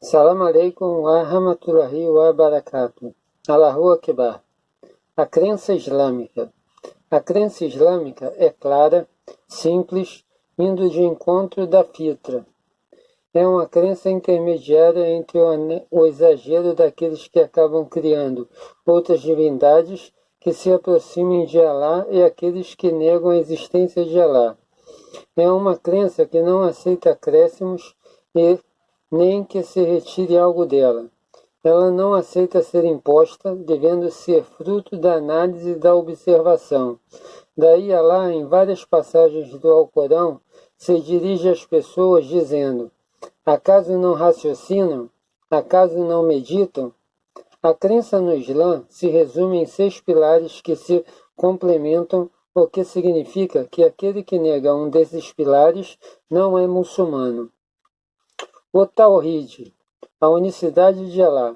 Salam alaikum wa rahmatullahi wa barakatuh. Allahu Akbar. A crença islâmica. A crença islâmica é clara, simples, indo de encontro da fitra. É uma crença intermediária entre o exagero daqueles que acabam criando outras divindades que se aproximem de Alá e aqueles que negam a existência de Alá. É uma crença que não aceita acréscimos e nem que se retire algo dela. Ela não aceita ser imposta, devendo ser fruto da análise e da observação. Daí Alá, em várias passagens do Alcorão, se dirige às pessoas dizendo: acaso não raciocinam? Acaso não meditam? A crença no Islã se resume em 6 pilares que se complementam, o que significa que aquele que nega um desses pilares não é muçulmano. O Tawhid, a unicidade de Alá.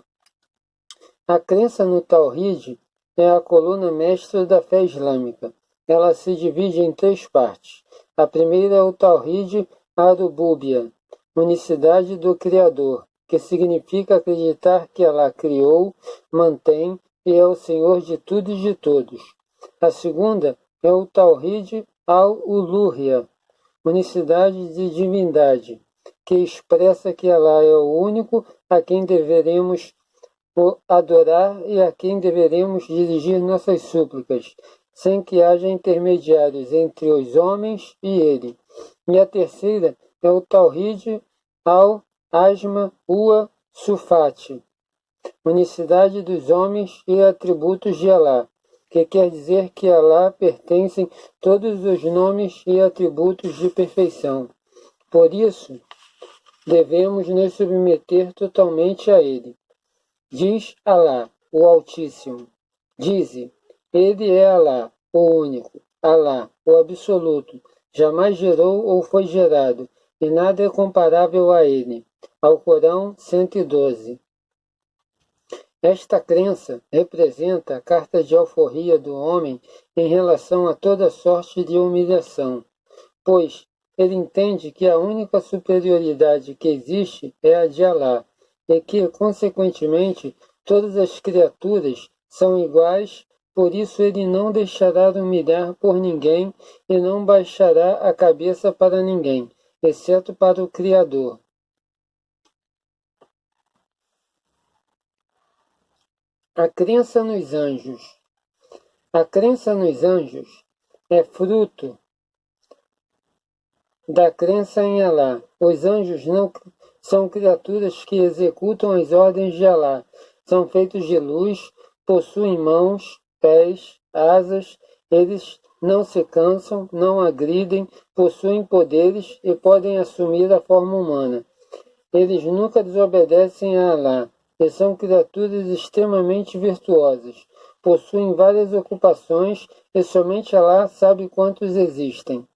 A crença no Tawhid é a coluna mestra da fé islâmica. Ela se divide em 3 partes. A primeira é o Tawhid ar-Rububiyya, unicidade do Criador, que significa acreditar que Alá criou, mantém e é o Senhor de tudo e de todos. A segunda é o Tawhid al-Uluhiyya, unicidade de divindade, que expressa que Alá é o único a quem deveremos adorar e a quem deveremos dirigir nossas súplicas, sem que haja intermediários entre os homens e ele. E a terceira é o Tawhid al-Asma wa Sufat, unicidade dos homens e atributos de Alá, que quer dizer que a Alá pertencem todos os nomes e atributos de perfeição. Por isso, devemos nos submeter totalmente a ele. Diz Alá, o Altíssimo. Dize, ele é Alá, o único, Alá, o absoluto, jamais gerou ou foi gerado, e nada é comparável a ele. Alcorão 112. Esta crença representa a carta de alforria do homem em relação a toda sorte de humilhação, pois ele entende que a única superioridade que existe é a de Alá, e que, consequentemente, todas as criaturas são iguais, por isso ele não deixará de humilhar por ninguém e não baixará a cabeça para ninguém, exceto para o Criador. A crença nos anjos. A crença nos anjos é fruto da crença em Alá. Os anjos não são criaturas que executam as ordens de Alá. São feitos de luz, possuem mãos, pés, asas. Eles não se cansam, não agridem, possuem poderes e podem assumir a forma humana. Eles nunca desobedecem a Alá e são criaturas extremamente virtuosas. Possuem várias ocupações e somente Alá sabe quantos existem.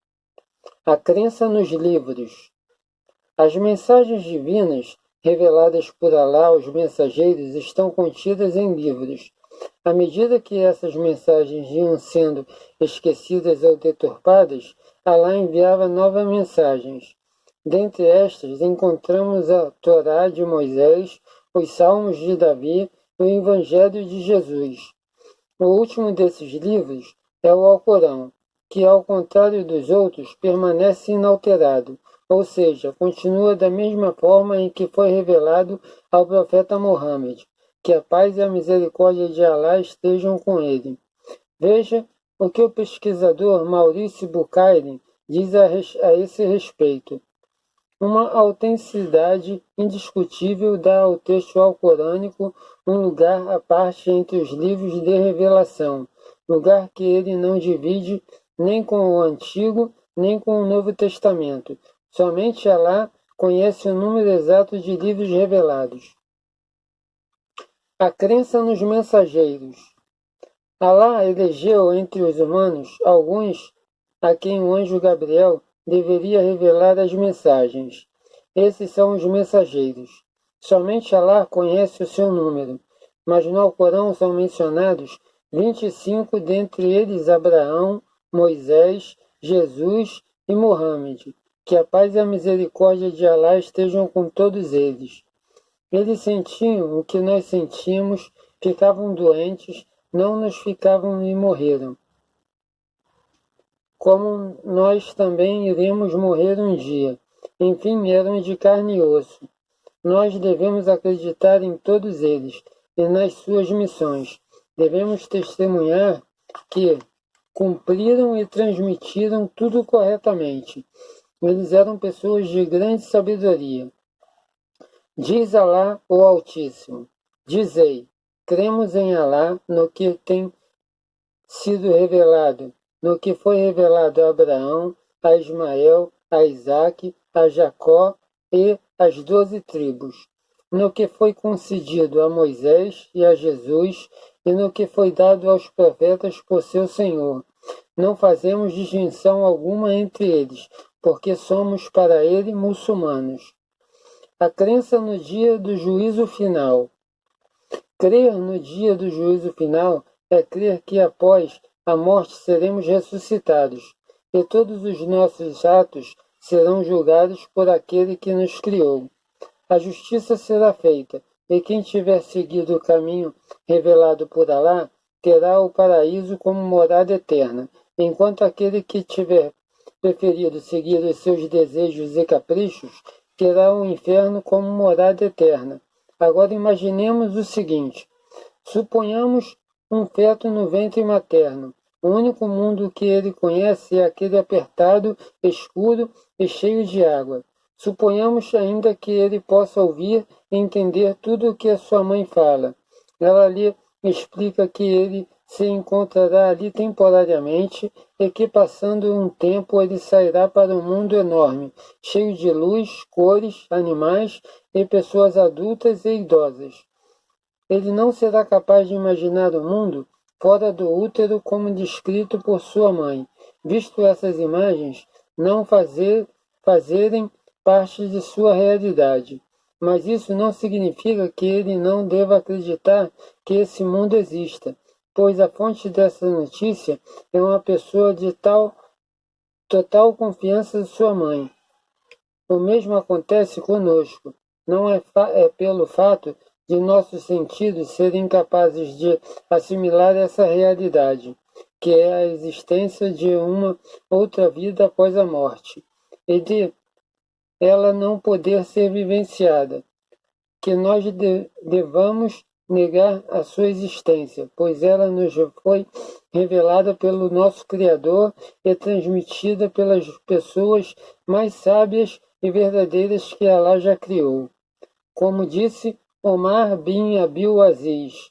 A crença nos livros. As mensagens divinas reveladas por Alá aos mensageiros estão contidas em livros. À medida que essas mensagens iam sendo esquecidas ou deturpadas, Alá enviava novas mensagens. Dentre estas, encontramos a Torá de Moisés, os Salmos de Davi e o Evangelho de Jesus. O último desses livros é o Alcorão, que, ao contrário dos outros, permanece inalterado, ou seja, continua da mesma forma em que foi revelado ao profeta Muhammad. Que a paz e a misericórdia de Alá estejam com ele. Veja o que o pesquisador Maurice Bucaille diz a esse respeito. Uma autenticidade indiscutível dá ao texto alcorânico um lugar à parte entre os livros de revelação, lugar que ele não divide nem com o Antigo, nem com o Novo Testamento. Somente Alá conhece o número exato de livros revelados. A crença nos mensageiros. Alá elegeu entre os humanos alguns a quem o anjo Gabriel deveria revelar as mensagens. Esses são os mensageiros. Somente Alá conhece o seu número, mas no Alcorão são mencionados 25, dentre eles Abraão, Moisés, Jesus e Muhammad. Que a paz e a misericórdia de Alá estejam com todos eles. Eles sentiam o que nós sentimos, ficavam doentes, não nos ficavam e morreram. Como nós também iremos morrer um dia. Enfim, eram de carne e osso. Nós devemos acreditar em todos eles e nas suas missões. Devemos testemunhar que cumpriram e transmitiram tudo corretamente. Eles eram pessoas de grande sabedoria. Diz Alá, o Altíssimo, dizei, cremos em Alá no que tem sido revelado, no que foi revelado a Abraão, a Ismael, a Isaque, a Jacó e as 12 tribos, no que foi concedido a Moisés e a Jesus, e no que foi dado aos profetas por seu Senhor. Não fazemos distinção alguma entre eles, porque somos para ele muçulmanos. A crença no dia do juízo final. Crer no dia do juízo final é crer que após a morte seremos ressuscitados, e todos os nossos atos serão julgados por aquele que nos criou. A justiça será feita, e quem tiver seguido o caminho revelado por Alá terá o paraíso como morada eterna, enquanto aquele que tiver preferido seguir os seus desejos e caprichos terá o inferno como morada eterna. Agora imaginemos o seguinte: suponhamos um feto no ventre materno. O único mundo que ele conhece é aquele apertado, escuro e cheio de água. Suponhamos ainda que ele possa ouvir e entender tudo o que a sua mãe fala. Ela lhe explica que ele se encontrará ali temporariamente e que, passando um tempo, ele sairá para um mundo enorme, cheio de luz, cores, animais e pessoas adultas e idosas. Ele não será capaz de imaginar o mundo fora do útero como descrito por sua mãe, visto essas imagens não fazerem parte de sua realidade. Mas isso não significa que ele não deva acreditar que esse mundo exista, pois a fonte dessa notícia é uma pessoa de total confiança de sua mãe. O mesmo acontece conosco. Não é pelo fato de nossos sentidos serem incapazes de assimilar essa realidade, que é a existência de uma outra vida após a morte, e de ela não poder ser vivenciada, que nós devamos negar a sua existência, pois ela nos foi revelada pelo nosso Criador e transmitida pelas pessoas mais sábias e verdadeiras que Allah já criou. Como disse Omar bin Abil Aziz,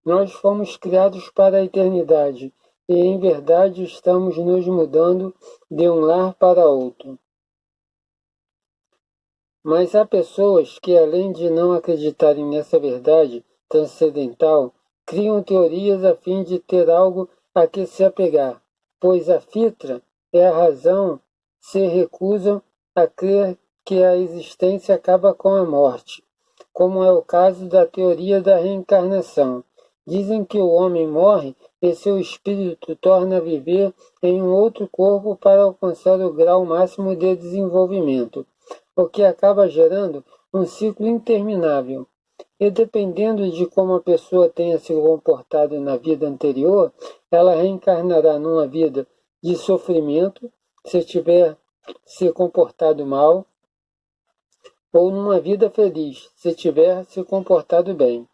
nós fomos criados para a eternidade e em verdade estamos nos mudando de um lar para outro. Mas há pessoas que, além de não acreditarem nessa verdade transcendental, criam teorias a fim de ter algo a que se apegar, pois a fitra é a razão, se recusam a crer que a existência acaba com a morte, como é o caso da teoria da reencarnação. Dizem que o homem morre e seu espírito torna a viver em um outro corpo para alcançar o grau máximo de desenvolvimento, o que acaba gerando um ciclo interminável. E dependendo de como a pessoa tenha se comportado na vida anterior, ela reencarnará numa vida de sofrimento, se tiver se comportado mal, ou numa vida feliz, se tiver se comportado bem.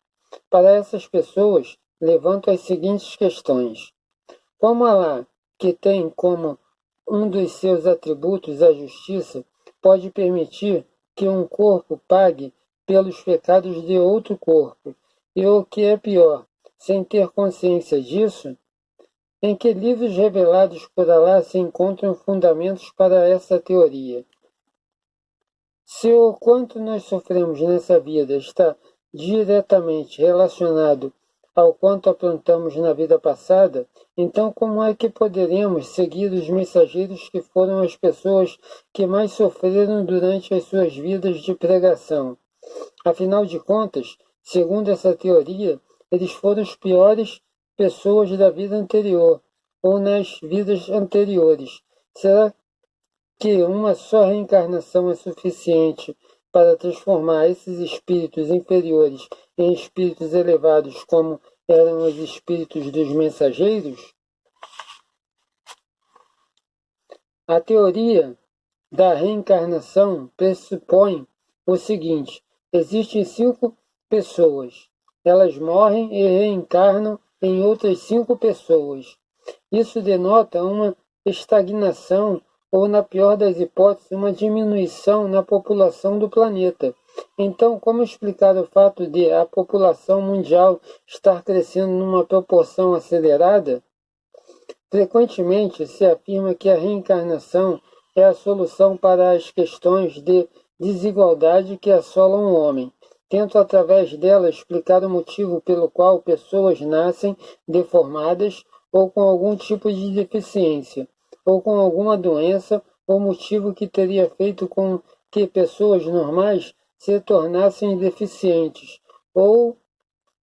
Para essas pessoas, levanto as seguintes questões. Como Allah, que tem como um dos seus atributos a justiça, pode permitir que um corpo pague pelos pecados de outro corpo? E o que é pior, sem ter consciência disso? Em que livros revelados por Allah se encontram fundamentos para essa teoria? Se o quanto nós sofremos nessa vida está diretamente relacionado ao quanto aprontamos na vida passada, então como é que poderemos seguir os mensageiros que foram as pessoas que mais sofreram durante as suas vidas de pregação? Afinal de contas, segundo essa teoria, eles foram as piores pessoas da vida anterior ou nas vidas anteriores. Será que uma só reencarnação é suficiente para transformar esses espíritos inferiores em espíritos elevados, como eram os espíritos dos mensageiros? A teoria da reencarnação pressupõe o seguinte: existem 5 pessoas. Elas morrem e reencarnam em outras 5 pessoas. Isso denota uma estagnação ou, na pior das hipóteses, uma diminuição na população do planeta. Então, como explicar o fato de a população mundial estar crescendo numa proporção acelerada? Frequentemente se afirma que a reencarnação é a solução para as questões de desigualdade que assolam o homem. Tento, através dela, explicar o motivo pelo qual pessoas nascem deformadas ou com algum tipo de deficiência, ou com alguma doença, ou motivo que teria feito com que pessoas normais se tornassem deficientes, ou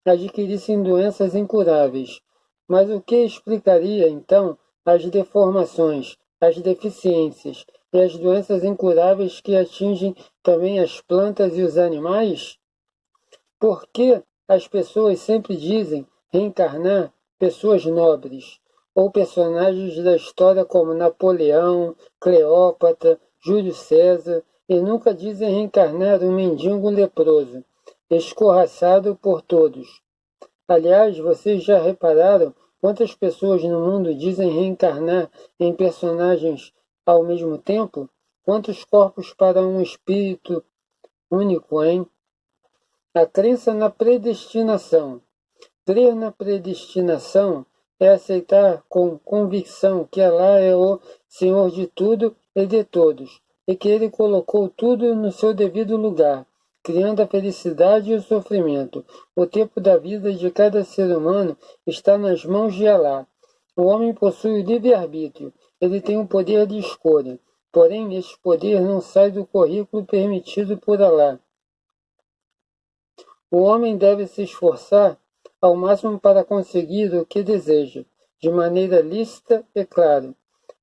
adquirissem doenças incuráveis. Mas o que explicaria, então, as deformações, as deficiências e as doenças incuráveis que atingem também as plantas e os animais? Por que as pessoas sempre dizem reencarnar pessoas nobres, ou personagens da história como Napoleão, Cleópatra, Júlio César, e nunca dizem reencarnar um mendigo leproso, escorraçado por todos? Aliás, vocês já repararam quantas pessoas no mundo dizem reencarnar em personagens ao mesmo tempo? Quantos corpos para um espírito único, hein? A crença na predestinação. Crer na predestinação é aceitar com convicção que Allah é o Senhor de tudo e de todos, e que Ele colocou tudo no seu devido lugar, criando a felicidade e o sofrimento. O tempo da vida de cada ser humano está nas mãos de Allah. O homem possui o livre-arbítrio, ele tem o poder de escolha, porém este poder não sai do currículo permitido por Allah. O homem deve se esforçar ao máximo para conseguir o que deseja, de maneira lícita e clara.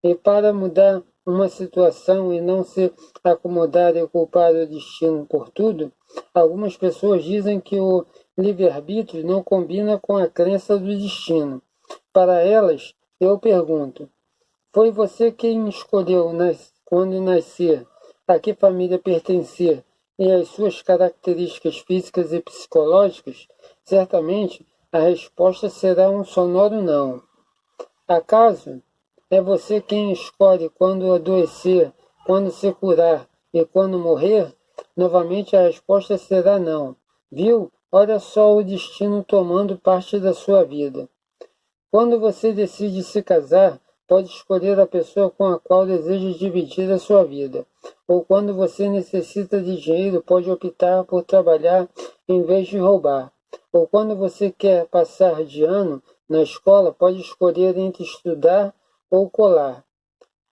E para mudar uma situação e não se acomodar e culpar o destino por tudo, algumas pessoas dizem que o livre-arbítrio não combina com a crença do destino. Para elas, eu pergunto: foi você quem escolheu quando nascer, a que família pertencer e as suas características físicas e psicológicas? Certamente a resposta será um sonoro não. Acaso é você quem escolhe quando adoecer, quando se curar e quando morrer? Novamente a resposta será não. Viu? Olha só o destino tomando parte da sua vida. Quando você decide se casar, pode escolher a pessoa com a qual deseja dividir a sua vida. Ou quando você necessita de dinheiro, pode optar por trabalhar em vez de roubar. Ou quando você quer passar de ano na escola, pode escolher entre estudar ou colar.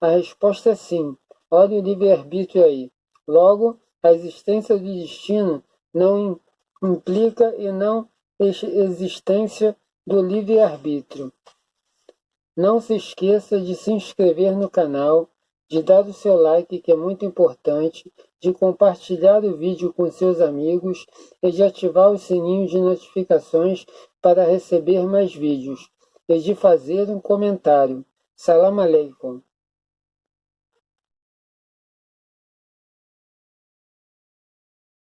A resposta é sim. Olha o livre-arbítrio aí. Logo, a existência do destino não implica e não existência do livre-arbítrio. Não se esqueça de se inscrever no canal, de dar o seu like, que é muito importante, de compartilhar o vídeo com seus amigos e de ativar o sininho de notificações para receber mais vídeos, e de fazer um comentário. Salam aleikum.